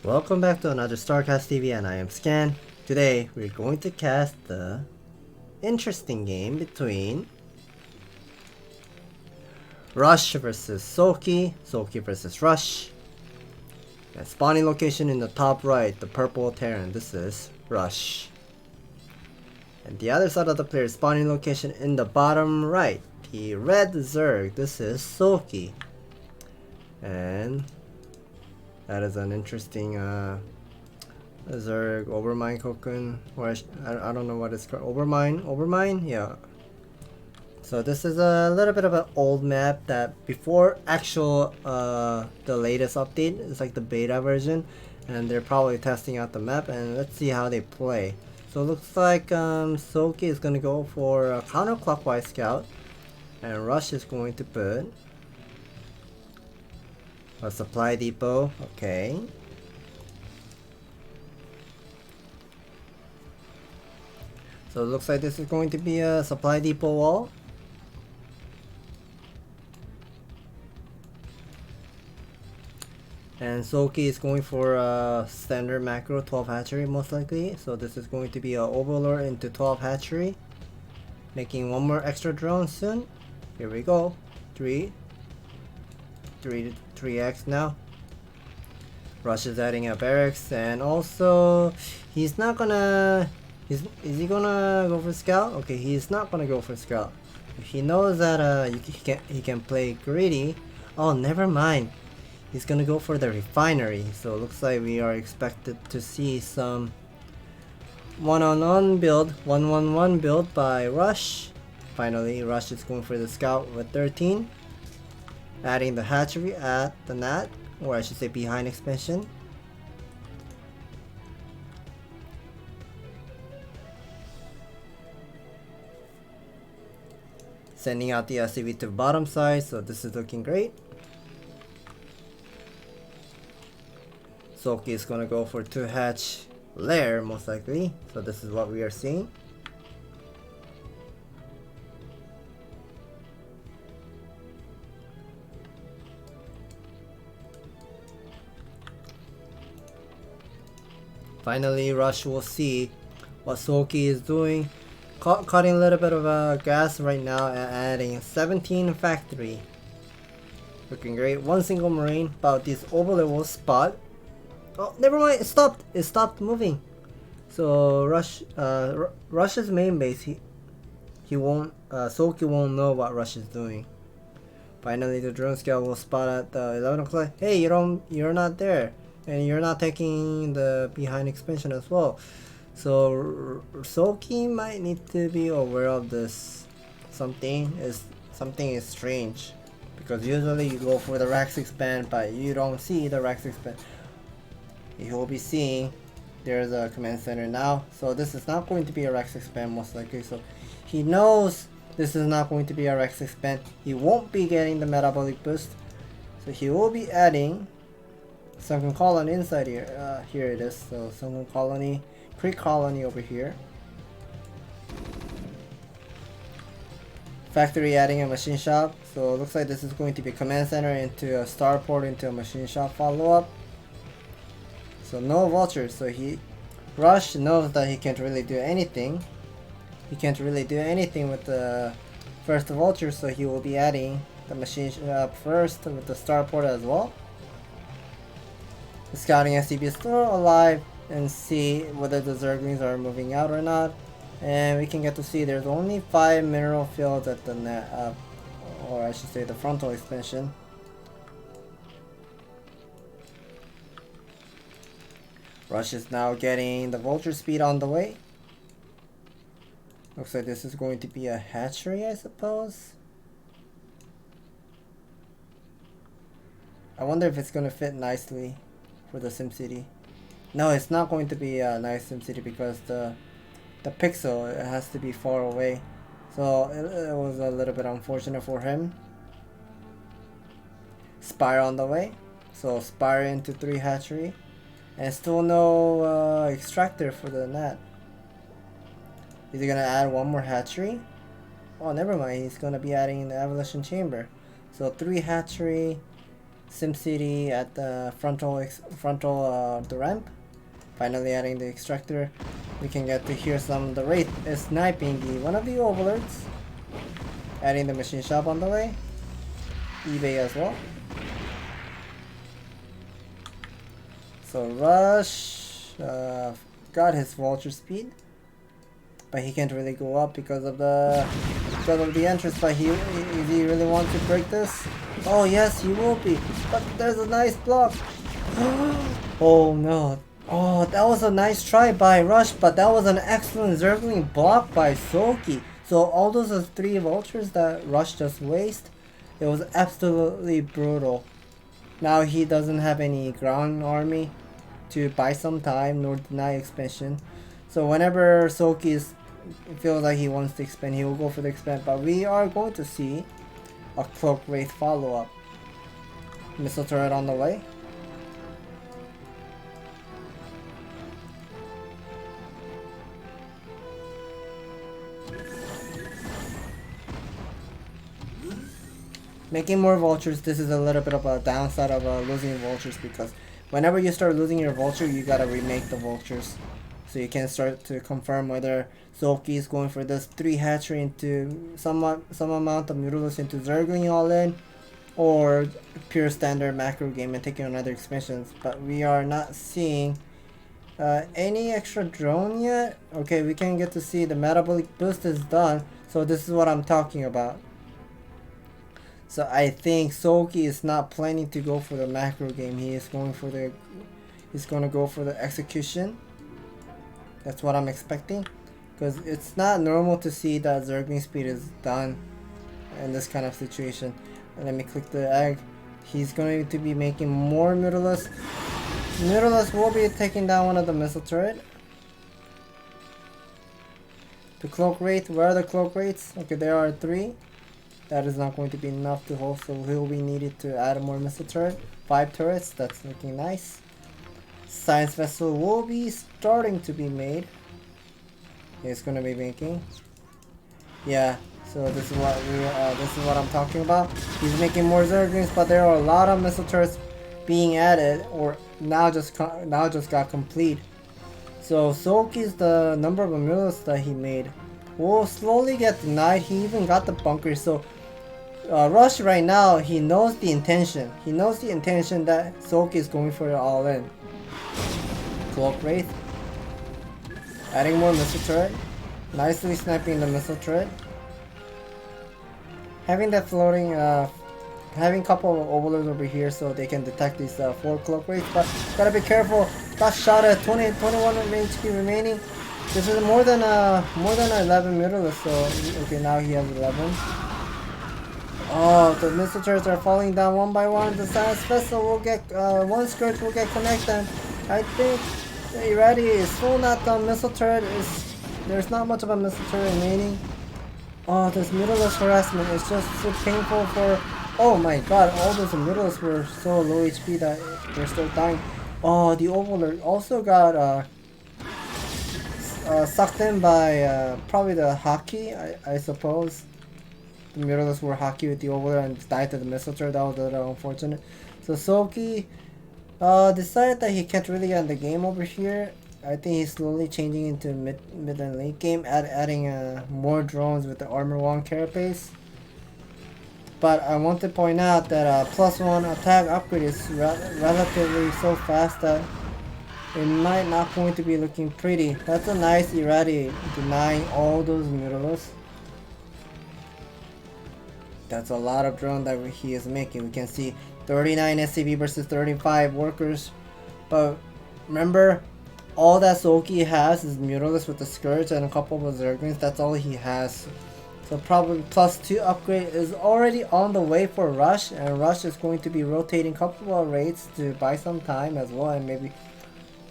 Welcome back to another StarCastTV, and I am Scan. Today we're going to cast the interesting game between Rush versus SoulKey, SoulKey versus Rush. And spawning location in the top right, the purple Terran, this is Rush. And the other side of the player, spawning location in the bottom right, the red Zerg, this is SoulKey. And that is an interesting Zerg Overmine Kokun, or I don't know what it's called. Overmine, yeah. So this is a little bit of an old map that before actual the latest update. It's like the beta version, and they're probably testing out the map. And let's see how they play. So it looks like SoulKey is gonna go for a counterclockwise scout, and Rush is going to put a supply depot. Okay. So it looks like this is going to be a supply depot wall. And SoulKey is going for a standard macro 12 hatchery most likely. So this is going to be a overlord into 12 hatchery. Making one more extra drone soon. Here we go. 3x now. Rush is adding a barracks, and also he's not gonna is he gonna go for scout? Okay, he's not gonna go for scout. He knows that he can play greedy. Oh, never mind. He's gonna go for the refinery. So it looks like we are expected to see some one-on-one build, 1-1-1 build by Rush. Finally, Rush is going for the scout with 13. Adding the hatchery at the nat, or I should say behind expansion. Sending out the SCV to bottom side, so this is looking great. SoulKey is gonna go for 2 hatch lair most likely, so this is what we are seeing. Finally, Rush will see what SoulKey is doing. Cutting a little bit of gas right now and adding 17 factory. Looking great. One single marine about this overlevel spot. Oh, never mind. It stopped. It stopped moving. So Rush's main base. He won't. SoulKey won't know what Rush is doing. Finally, the drone scout will spot at 11 o'clock. Hey, you're not there. And you're not taking the behind expansion as well. So SoulKey might need to be aware of this. Something is strange, because usually you go for the Rax expand, but you don't see the Rax expand. You will be seeing there's a command center now. So this is not going to be a Rax expand most likely. So he knows this is not going to be a Rax expand. He won't be getting the metabolic boost. So he will be adding Sunken Colony inside here. Here it is. So Sunken Colony, pre-colony over here. Factory adding a machine shop. So it looks like this is going to be command center into a starport into a machine shop follow-up. So no vultures. So Rush knows that he can't really do anything. He can't really do anything with the first vulture. So he will be adding the machine shop first with the starport as well. The scouting SCP is still alive, and see whether the Zerglings are moving out or not. And we can get to see there's only 5 mineral fields at the net, or I should say the frontal expansion. Rush is now getting the vulture speed on the way. Looks like this is going to be a hatchery, I suppose. I wonder if it's going to fit nicely for the SimCity. No, it's not going to be a nice SimCity because the pixel, it has to be far away. So it was a little bit unfortunate for him. Spire on the way. So Spire into 3 hatchery. And still no extractor for the net. Is he gonna add one more hatchery? Oh, never mind. He's gonna be adding the evolution chamber. So 3 hatchery. SimCity at the frontal the ramp. Finally adding the extractor. We can get to hear some the Wraith is sniping one of the overlords. Adding the machine shop on the way. eBay as well. So Rush got his vulture speed, but he can't really go up because of the entrance. But he really wants to break this. Oh yes, he will be. But there's a nice block. Oh no. Oh, that was a nice try by Rush, but that was an excellent Zergling block by SoulKey. So all those 3 vultures that Rush just wasted, it was absolutely brutal. Now he doesn't have any ground army to buy some time nor deny expansion. So whenever SoulKey feels like he wants to expand, he will go for the expand. But we are going to see a Cloak Wraith follow-up. Missile turret on the way. Making more vultures, this is a little bit of a downside of losing vultures, because whenever you start losing your vulture, you gotta remake the vultures. So you can start to confirm whether SoulKey is going for this 3 hatchery into some amount of Noodles into Zergling all in, or pure standard macro game and taking on other expansions. But we are not seeing any extra drone yet. Okay, we can get to see the metabolic boost is done, so this is what I'm talking about. So I think SoulKey is not planning to go for the macro game. He's going to go for the execution. That's what I'm expecting, because it's not normal to see that Zergling speed is done in this kind of situation. And let me click the egg. He's going to be making more Nicolas. Nicolas will be taking down one of the missile turret. The Cloak Wraith, where are the Cloak Wraiths? Okay, there are 3. That is not going to be enough to hold, so he'll be needed to add more missile turret. 5 turrets, that's looking nice. Science vessel will be starting to be made. It's gonna be making. Yeah, so this is what I'm talking about. He's making more Zerglings, but there are a lot of missile turrets being added, or now just got complete. So SoulKey's the number of Emilios that he made will slowly get denied. He even got the bunker. So Rush right now, he knows the intention. He knows the intention that SoulKey is going for it all in. Cloak Wraith. Adding more missile turret. Nicely sniping the missile turret. Having that floating, having a couple of overlords over here so they can detect these 4 Cloak Wraiths. But gotta be careful. Got shot at 21 HP remaining. This is more than 11 middle, so okay, now he has 11. Oh, the missile turrets are falling down one by one. The science vessel will get one scourge will get connected. I think already is still not done. Missile turret is there's not much of a missile turret remaining. Oh, this middleless harassment is just so painful for. Oh my god, all those middleless were so low HP that they're still dying. Oh, the overlord also got sucked in by probably the hockey, I suppose. The middleless were hockey with the overlord and died to the missile turret. That was a little unfortunate. So SoulKey decided that he can't really end the game over here. I think he's slowly changing into mid and late game, adding more drones with the armor 1 carapace. But I want to point out that +1 attack upgrade is relatively so fast that it might not going to be looking pretty. That's a nice irradiate, denying all those middleless. That's a lot of drone that he is making. We can see 39 SCV versus 35 workers. But remember, all that SoulKey has is Mutalist with the Scourge and a couple of Zerglings. That's all he has. So probably +2 upgrade is already on the way for Rush. And Rush is going to be rotating a couple of raids to buy some time as well. And maybe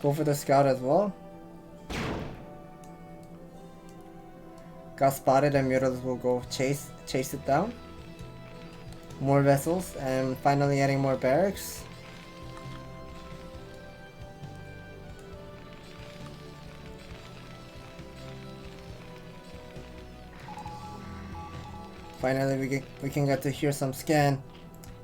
go for the Scout as well. Got spotted and Mutalist will go chase it down. More vessels and finally adding more barracks. Finally we can get to hear some scan.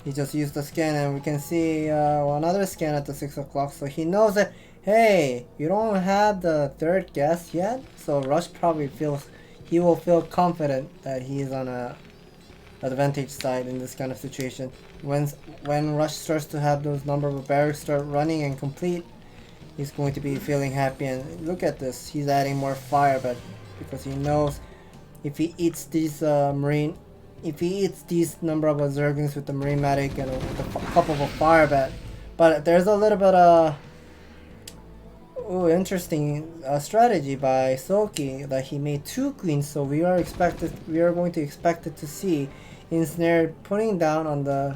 He just used the scan, and we can see another scan at the 6 o'clock. So he knows that, hey, you don't have the third guess yet. So Rush probably feels, he will feel confident that he is on a advantage side in this kind of situation. When Rush starts to have those number of barracks start running and complete, he's going to be feeling happy. And look at this, he's adding more fire, but because he knows if he eats these these number of Zerglings with the Marine Medic and with a couple of a fire bat. But there's a little bit of interesting strategy by SoulKey that he made 2 queens, so we are going to expect it to see Ensnared putting down on the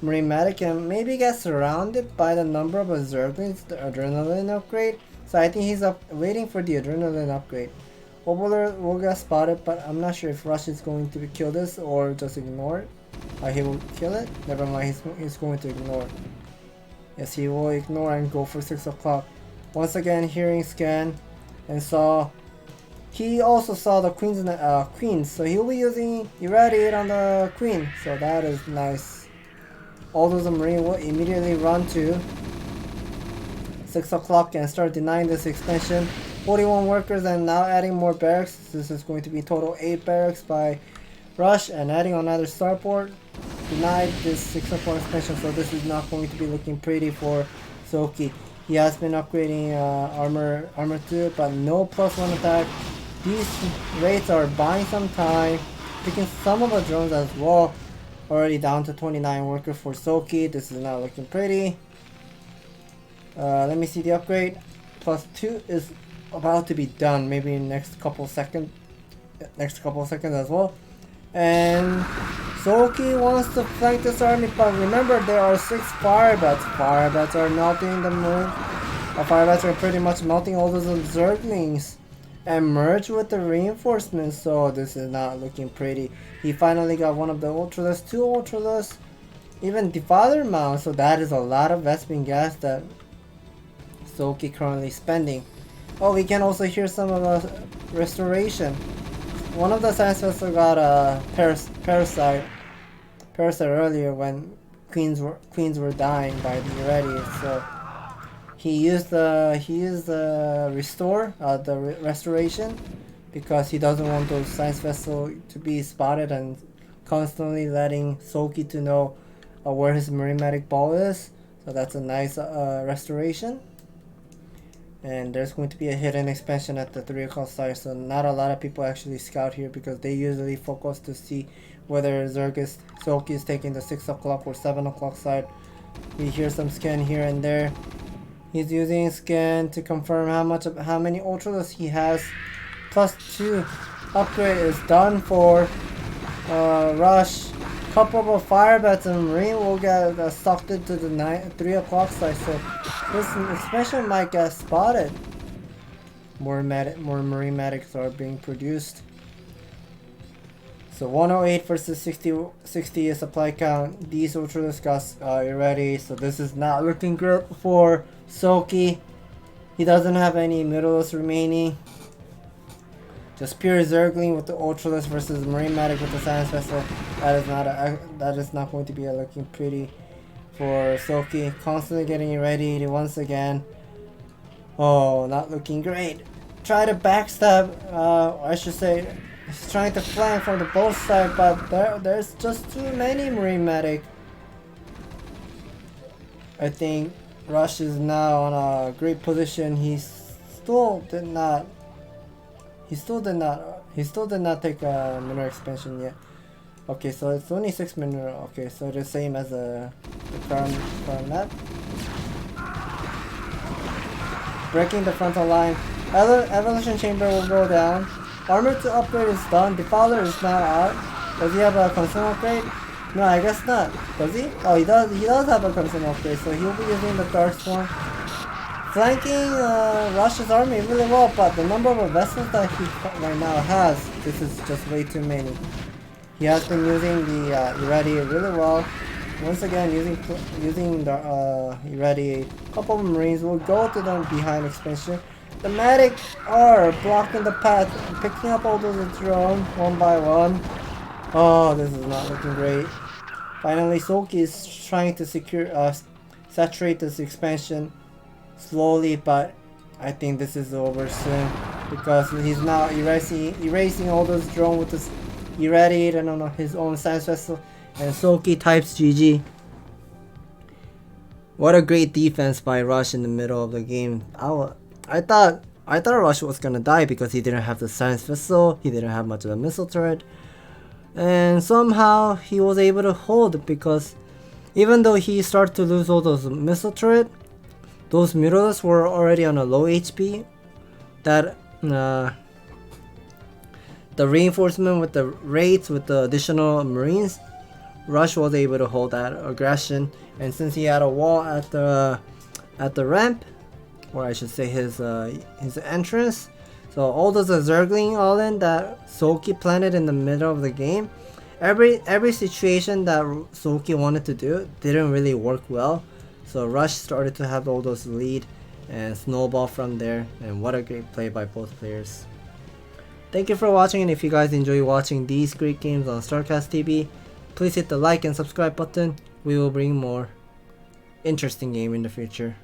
Marine Medic and maybe get surrounded by the number of Zerglings, the Adrenaline upgrade. So I think he's waiting for the Adrenaline upgrade. Overlord will get spotted, but I'm not sure if Rush is going to kill this or just ignore it. He will kill it? Never mind, he's going to ignore it. Yes, he will ignore and go for 6 o'clock. Once again, hearing scan and he also saw the queens, so he'll be using Irradiate on the queen, so that is nice. All those Marine will immediately run to 6 o'clock and start denying this expansion. 41 workers and now adding more barracks. This is going to be total 8 barracks by Rush and adding another starport. Denied this 6 o'clock expansion, so this is not going to be looking pretty for SoulKey. He has been upgrading armor to it, but no +1 attack. These rates are buying some time, picking some of the drones as well. Already down to 29 workers for SoulKey. This is not looking pretty. Let me see the upgrade. +2 is about to be done, maybe in next couple seconds as well. And SoulKey wants to flank this army, but remember there are 6 fire bats. Fire bats are melting the moon. Fire bats are pretty much melting all those Zerglings and merge with the reinforcements, so this is not looking pretty. He finally got one of the Ultralisk, 2 Ultralisk, even Defiler Mount, so that is a lot of Vespene gas that SoulKey currently spending. Oh, we can also hear some of the restoration. One of the science vessels got a parasite earlier when queens were dying by the Irradiate, so he used the restore, the restoration, because he doesn't want those science vessels to be spotted and constantly letting SoulKey to know where his Marine Medic ball is. So that's a nice restoration. And there's going to be a hidden expansion at the 3 o'clock side, so not a lot of people actually scout here because they usually focus to see whether SoulKey is taking the 6 o'clock or 7 o'clock side. We hear some scan here and there. He's using scan to confirm how many Ultralisk he has. +2 upgrade is done for Rush. Couple of fire bats and Marine will get sucked into the 3 o'clock side, so this expansion might get spotted. More Marine Medics are being produced. So 108 versus 60 supply count. These Ultralisk got ready, so this is not looking good for SoulKey. He doesn't have any Middleist remaining. Just pure Zergling with the Ultralisk versus Marine Medic with the Science Vessel. That is not going to be looking pretty for SoulKey. Constantly getting ready once again. Oh, not looking great. Try to backstab. I should say, he's trying to flank from the both sides, but there's just too many Marine Medic. I think Rush is now on a great position. He still did not take a mineral expansion yet. Okay, so it's only 6 mineral. Okay, so the same as the current map. Breaking the frontal line. Evolution chamber will go down. Armor to upgrade is done. Defiler is not out. Does he have a consume upgrade? No, I guess not. Does he? Oh, he does. He does have a consume upgrade, so he'll be using the Darkstorm. Flanking Rush's army really well, but the number of vessels that he right now has, this is just way too many. He has been using the Irradiate really well. Once again, using the Irradiate. A couple of Marines will go to the behind expansion. The medic are blocking the path, picking up all those drones one by one. Oh, this is not looking great. Finally, SoulKey is trying to saturate this expansion slowly, but I think this is over soon because he's now erasing all those drones with this irradiated on his own science vessel, and SoulKey types GG. What a great defense by Rush in the middle of the game. I thought Rush was gonna die because he didn't have the science vessel, he didn't have much of a missile turret, and somehow he was able to hold, because even though he started to lose all those missile turret, those murals were already on a low HP. That the reinforcement with the raids with the additional marines, Rush was able to hold that aggression, and since he had a wall at the ramp, or I should say his entrance, so all those Zergling all in that SoulKey planted in the middle of the game, every situation that SoulKey wanted to do didn't really work well. So Rush started to have all those lead and snowball from there, and what a great play by both players. Thank you for watching, and if you guys enjoy watching these great games on StarCastTV, please hit the like and subscribe button. We will bring more interesting game in the future.